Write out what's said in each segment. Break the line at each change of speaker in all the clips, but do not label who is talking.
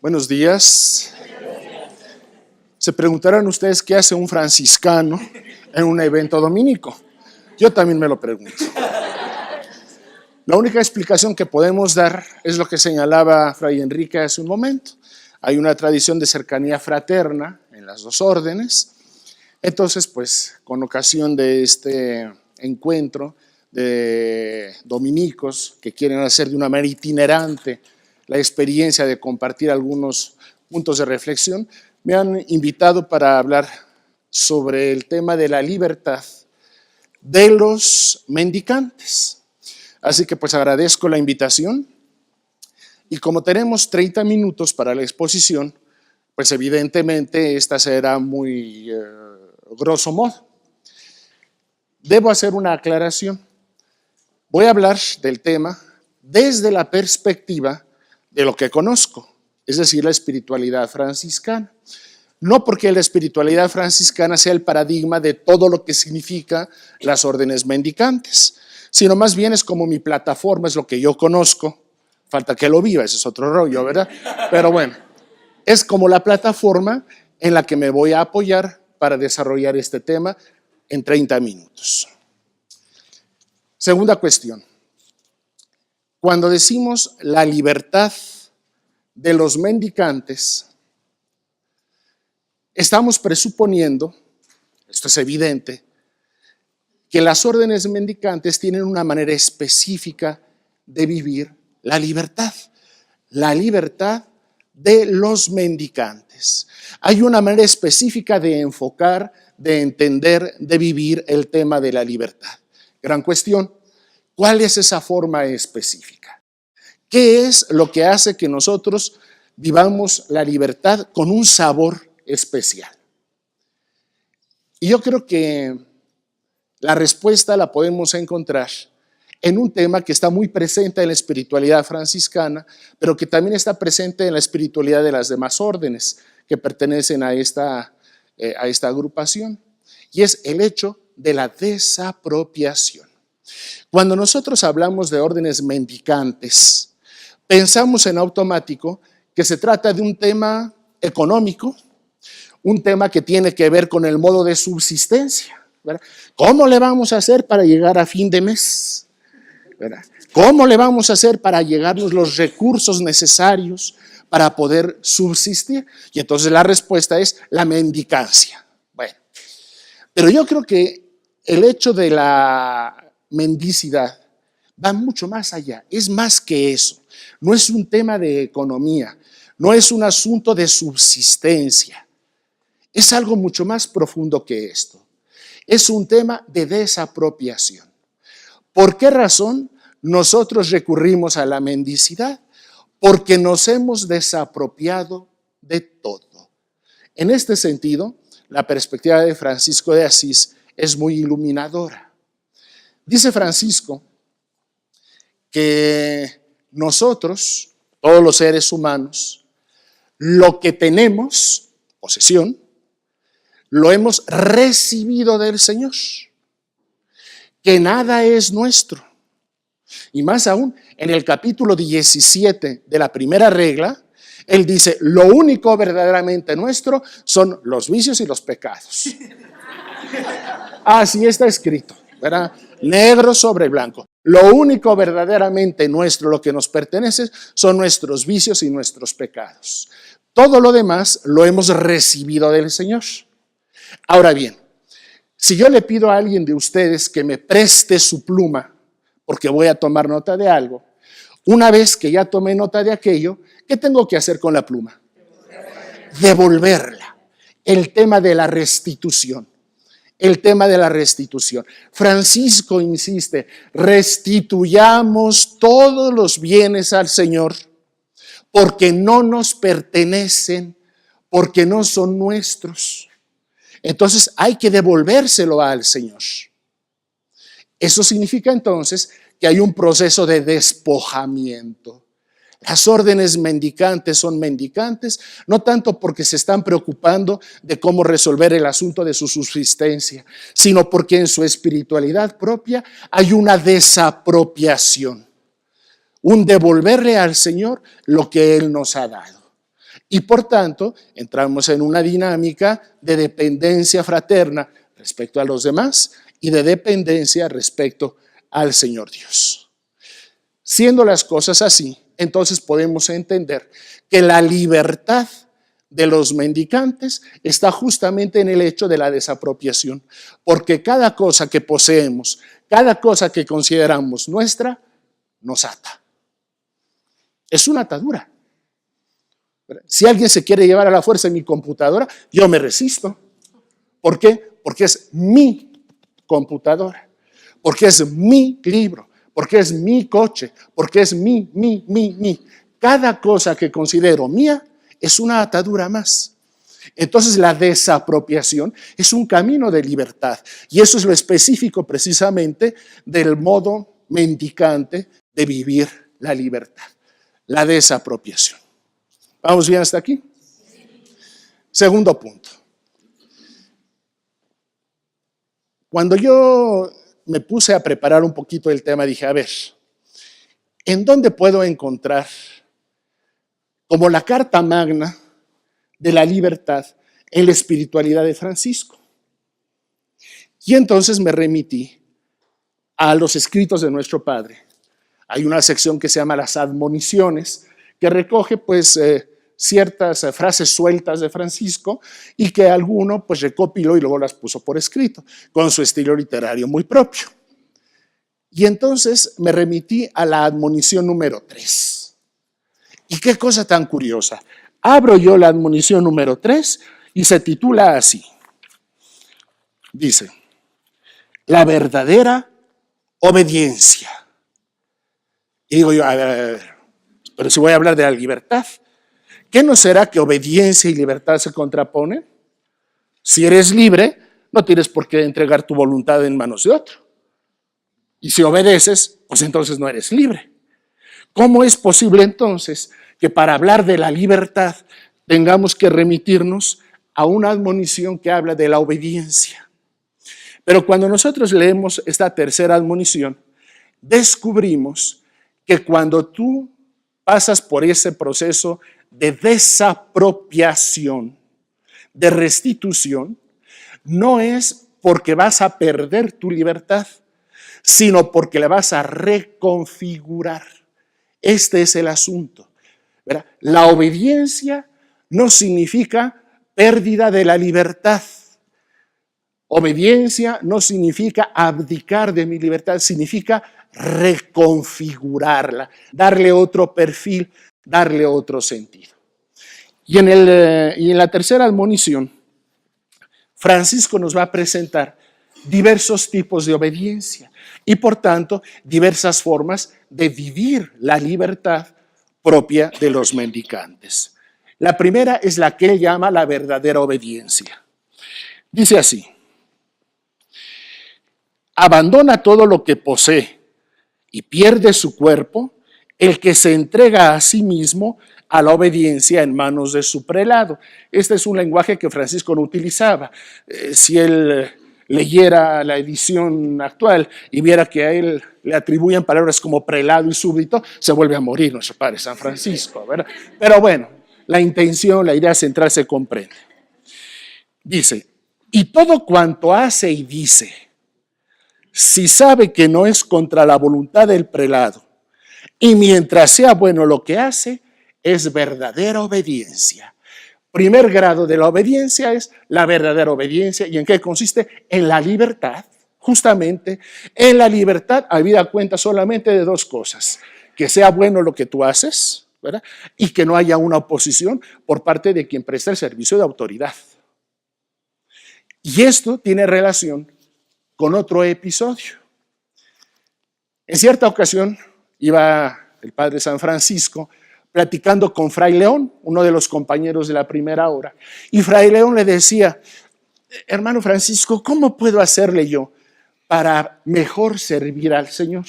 Buenos días. Se preguntarán ustedes qué hace un franciscano en un evento dominico. Yo también me lo pregunto. La única explicación que podemos dar es lo que señalaba Fray Enrique hace un momento. Hay una tradición de cercanía fraterna en las dos órdenes. Entonces, pues, con ocasión de este encuentro de dominicos que quieren hacer de una manera itinerante la experiencia de compartir algunos puntos de reflexión, me han invitado para hablar sobre el tema de la libertad de los mendicantes. Así que pues agradezco la invitación y como tenemos 30 minutos para la exposición, pues evidentemente esta será muy grosso modo. Debo hacer una aclaración. Voy a hablar del tema desde la perspectiva de lo que conozco, es decir, la espiritualidad franciscana. No porque la espiritualidad franciscana sea el paradigma de todo lo que significa las órdenes mendicantes, sino más bien es como mi plataforma, es lo que yo conozco. Falta que lo viva, ese es otro rollo, ¿verdad? Pero bueno, es como la plataforma en la que me voy a apoyar para desarrollar este tema en 30 minutos. Segunda cuestión. Cuando decimos la libertad de los mendicantes, estamos presuponiendo, esto es evidente, que las órdenes mendicantes tienen una manera específica de vivir la libertad de los mendicantes. Hay una manera específica de enfocar, de entender, de vivir el tema de la libertad. Gran cuestión. ¿Cuál es esa forma específica? ¿Qué es lo que hace que nosotros vivamos la libertad con un sabor especial? Y yo creo que la respuesta la podemos encontrar en un tema que está muy presente en la espiritualidad franciscana, pero que también está presente en la espiritualidad de las demás órdenes que pertenecen a esta agrupación, y es el hecho de la desapropiación. Cuando nosotros hablamos de órdenes mendicantes, pensamos en automático que se trata de un tema económico, un tema que tiene que ver con el modo de subsistencia, ¿verdad? ¿Cómo le vamos a hacer para llegar a fin de mes? ¿Verdad? ¿Cómo le vamos a hacer para llegarnos los recursos necesarios para poder subsistir? Y entonces la respuesta es la mendicancia. Bueno, pero yo creo que el hecho de la mendicidad va mucho más allá, es más que eso. No es un tema de economía, no es un asunto de subsistencia, es algo mucho más profundo que esto. Es un tema de desapropiación. ¿Por qué razón nosotros recurrimos a la mendicidad? Porque nos hemos desapropiado de todo. En este sentido, la perspectiva de Francisco de Asís es muy iluminadora. Dice Francisco que nosotros, todos los seres humanos, lo que tenemos, posesión, lo hemos recibido del Señor, que nada es nuestro. Y más aún, en el capítulo 17 de la primera regla, él dice, lo único verdaderamente nuestro son los vicios y los pecados. Así está escrito, ¿verdad? Negro sobre blanco. Lo único verdaderamente nuestro, lo que nos pertenece, son nuestros vicios y nuestros pecados. Todo lo demás lo hemos recibido del Señor. Ahora bien, si yo le pido a alguien de ustedes que me preste su pluma, porque voy a tomar nota de algo, una vez que ya tomé nota de aquello, ¿qué tengo que hacer con la pluma? Devolverla. El tema de la restitución. El tema de la restitución. Francisco insiste, restituyamos todos los bienes al Señor porque no nos pertenecen, porque no son nuestros. Entonces hay que devolvérselo al Señor. Eso significa entonces que hay un proceso de despojamiento. Las órdenes mendicantes son mendicantes, no tanto porque se están preocupando de cómo resolver el asunto de su subsistencia, sino porque en su espiritualidad propia hay una desapropiación, un devolverle al Señor lo que Él nos ha dado. Y por tanto, entramos en una dinámica de dependencia fraterna respecto a los demás y de dependencia respecto al Señor Dios. Siendo las cosas así, entonces podemos entender que la libertad de los mendicantes está justamente en el hecho de la desapropiación, porque cada cosa que poseemos, cada cosa que consideramos nuestra, nos ata. Es una atadura. Si alguien se quiere llevar a la fuerza mi computadora, yo me resisto. ¿Por qué? Porque es mi computadora, porque es mi libro, porque es mi coche, porque es mi. Cada cosa que considero mía es una atadura más. Entonces la desapropiación es un camino de libertad y eso es lo específico precisamente del modo mendicante de vivir la libertad, la desapropiación. ¿Vamos bien hasta aquí? Segundo punto. Cuando yo me puse a preparar un poquito el tema, dije, a ver, ¿en dónde puedo encontrar como la carta magna de la libertad en la espiritualidad de Francisco? Y entonces me remití a los escritos de nuestro Padre. Hay una sección que se llama las admoniciones, que recoge pues ciertas frases sueltas de Francisco y que alguno pues recopiló y luego las puso por escrito, con su estilo literario muy propio. Y entonces me remití a la admonición número 3. Y qué cosa tan curiosa. Abro yo la admonición número 3 y se titula así. Dice, la verdadera obediencia. Y digo yo, a ver, pero si voy a hablar de la libertad, ¿qué no será que obediencia y libertad se contraponen? Si eres libre, no tienes por qué entregar tu voluntad en manos de otro. Y si obedeces, pues entonces no eres libre. ¿Cómo es posible entonces que para hablar de la libertad tengamos que remitirnos a una admonición que habla de la obediencia? Pero cuando nosotros leemos esta tercera admonición, descubrimos que cuando tú pasas por ese proceso de desapropiación, de restitución, no es porque vas a perder tu libertad, sino porque la vas a reconfigurar. Este es el asunto, ¿verdad? La obediencia no significa pérdida de la libertad. Obediencia no significa abdicar de mi libertad, significa reconfigurarla, darle otro perfil, darle otro sentido. Y en la tercera admonición, Francisco nos va a presentar diversos tipos de obediencia y por tanto diversas formas de vivir la libertad propia de los mendicantes. La primera es la que él llama la verdadera obediencia. Dice así, abandona todo lo que posee y pierde su cuerpo el que se entrega a sí mismo a la obediencia en manos de su prelado. Este es un lenguaje que Francisco no utilizaba. Si él leyera la edición actual y viera que a él le atribuyen palabras como prelado y súbdito, se vuelve a morir nuestro Padre San Francisco, ¿verdad? Pero bueno, la intención, la idea central se comprende. Dice, y todo cuanto hace y dice, si sabe que no es contra la voluntad del prelado, y mientras sea bueno lo que hace, es verdadera obediencia. Primer grado de la obediencia es la verdadera obediencia. ¿Y en qué consiste? En la libertad, justamente. En la libertad, habida cuenta solamente de dos cosas. Que sea bueno lo que tú haces, ¿verdad? Y que no haya una oposición por parte de quien presta el servicio de autoridad. Y esto tiene relación con otro episodio. En cierta ocasión iba el padre San Francisco platicando con Fray León, uno de los compañeros de la primera hora. Y Fray León le decía, hermano Francisco, ¿cómo puedo hacerle yo para mejor servir al Señor?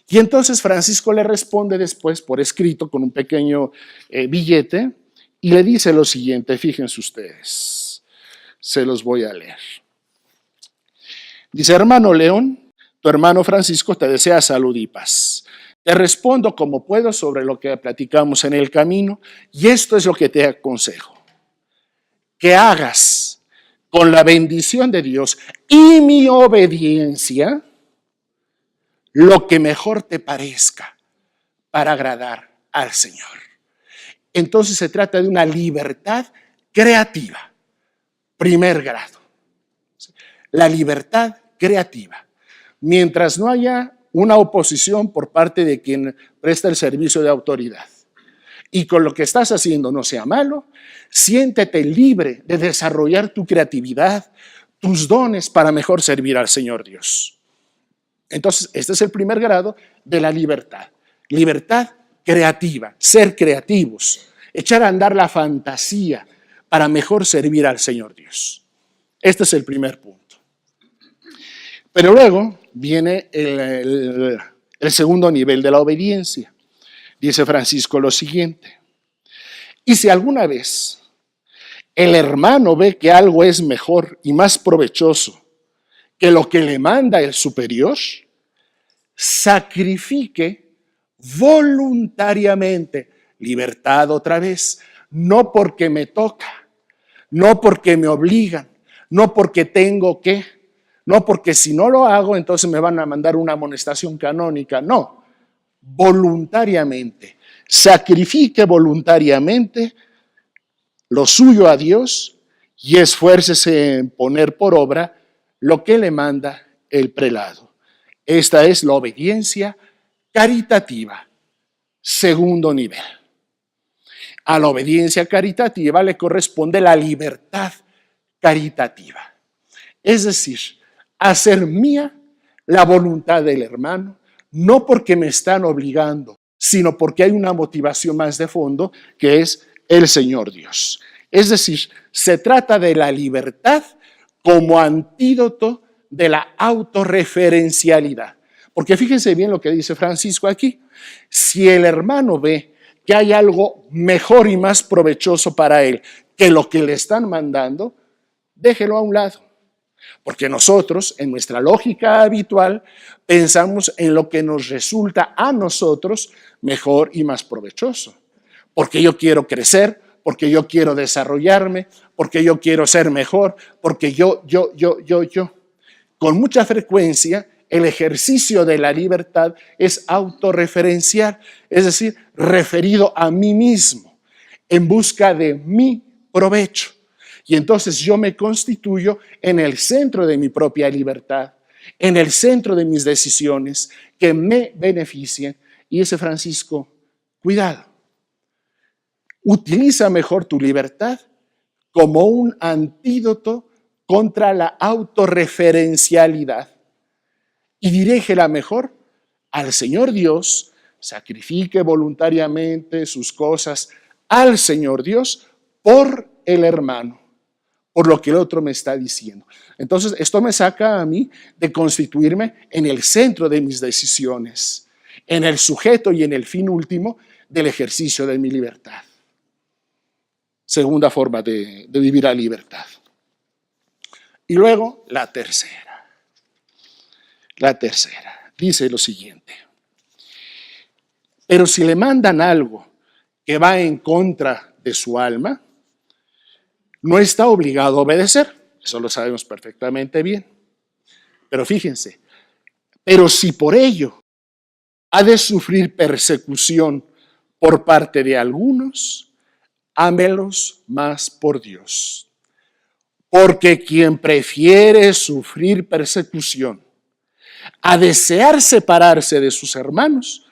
Y entonces Francisco le responde después por escrito con un pequeño billete y le dice lo siguiente, fíjense ustedes, se los voy a leer. Dice, hermano León, tu hermano Francisco te desea salud y paz. Te respondo como puedo sobre lo que platicamos en el camino y esto es lo que te aconsejo. Que hagas con la bendición de Dios y mi obediencia lo que mejor te parezca para agradar al Señor. Entonces se trata de una libertad creativa, primer grado. La libertad creativa. Mientras no haya una oposición por parte de quien presta el servicio de autoridad y con lo que estás haciendo no sea malo, siéntete libre de desarrollar tu creatividad, tus dones para mejor servir al Señor Dios. Entonces, este es el primer grado de la libertad. Libertad creativa, ser creativos, echar a andar la fantasía para mejor servir al Señor Dios. Este es el primer punto. Pero luego viene el segundo nivel de la obediencia. Dice Francisco lo siguiente: y si alguna vez el hermano ve que algo es mejor y más provechoso que lo que le manda el superior, sacrifique voluntariamente, libertad otra vez, no porque me toca, no porque me obligan, no porque tengo que, no porque si no lo hago entonces me van a mandar una amonestación canónica, no, voluntariamente, sacrifique voluntariamente lo suyo a Dios y esfuércese en poner por obra lo que le manda el prelado. Esta es la obediencia caritativa, segundo nivel. A la obediencia caritativa le corresponde la libertad caritativa. Es decir, hacer mía la voluntad del hermano, no porque me están obligando, sino porque hay una motivación más de fondo, que es el Señor Dios. Es decir, se trata de la libertad como antídoto de la autorreferencialidad. Porque fíjense bien lo que dice Francisco aquí. Si el hermano ve que hay algo mejor y más provechoso para él que lo que le están mandando, déjelo a un lado. Porque nosotros, en nuestra lógica habitual, pensamos en lo que nos resulta a nosotros mejor y más provechoso. Porque yo quiero crecer, porque yo quiero desarrollarme, porque yo quiero ser mejor, porque yo. Con mucha frecuencia, el ejercicio de la libertad es autorreferencial, es decir, referido a mí mismo, en busca de mi provecho. Y entonces yo me constituyo en el centro de mi propia libertad, en el centro de mis decisiones que me beneficien. Y dice Francisco, cuidado, utiliza mejor tu libertad como un antídoto contra la autorreferencialidad y dirígela mejor al Señor Dios, sacrifique voluntariamente sus cosas al Señor Dios por el hermano, por lo que el otro me está diciendo. Entonces, esto me saca a mí de constituirme en el centro de mis decisiones, en el sujeto y en el fin último del ejercicio de mi libertad. Segunda forma de vivir la libertad. Y luego, la tercera. La tercera dice lo siguiente: pero si le mandan algo que va en contra de su alma, no está obligado a obedecer. Eso lo sabemos perfectamente bien. Pero fíjense, pero si por ello ha de sufrir persecución por parte de algunos, ámelos más por Dios. Porque quien prefiere sufrir persecución a desear separarse de sus hermanos,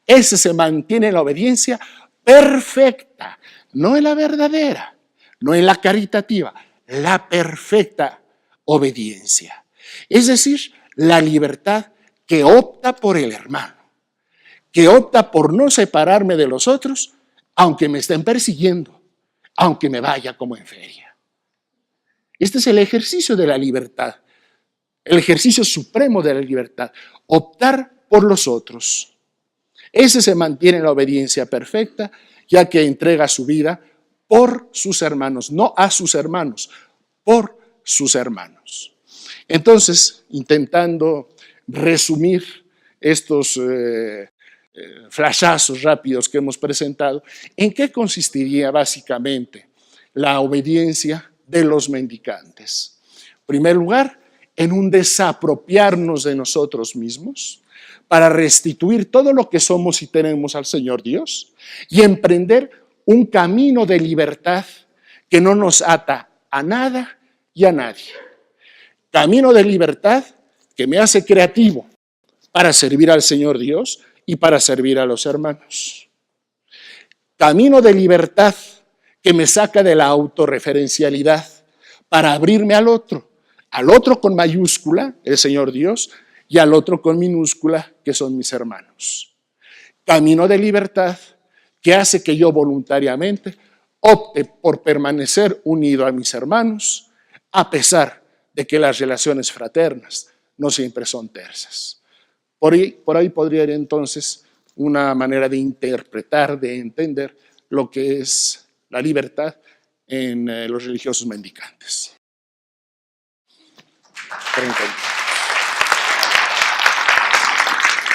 ese se mantiene en la obediencia perfecta, no en la verdadera, no en la caritativa, la perfecta obediencia. Es decir, la libertad que opta por el hermano, que opta por no separarme de los otros, aunque me estén persiguiendo, aunque me vaya como en feria. Este es el ejercicio de la libertad, el ejercicio supremo de la libertad, optar por los otros. Ese se mantiene en la obediencia perfecta, ya que entrega su vida por sus hermanos, no a sus hermanos, por sus hermanos. Entonces, intentando resumir estos flashazos rápidos que hemos presentado, ¿en qué consistiría básicamente la obediencia de los mendicantes? En primer lugar, en un desapropiarnos de nosotros mismos para restituir todo lo que somos y tenemos al Señor Dios y emprender un camino de libertad que no nos ata a nada y a nadie. Camino de libertad que me hace creativo para servir al Señor Dios y para servir a los hermanos. Camino de libertad que me saca de la autorreferencialidad para abrirme al otro con mayúscula, el Señor Dios, y al otro con minúscula, que son mis hermanos. Camino de libertad que hace que yo voluntariamente opte por permanecer unido a mis hermanos, a pesar de que las relaciones fraternas no siempre son tersas. Por ahí podría ir entonces una manera de interpretar, de entender lo que es la libertad en los religiosos mendicantes. 30.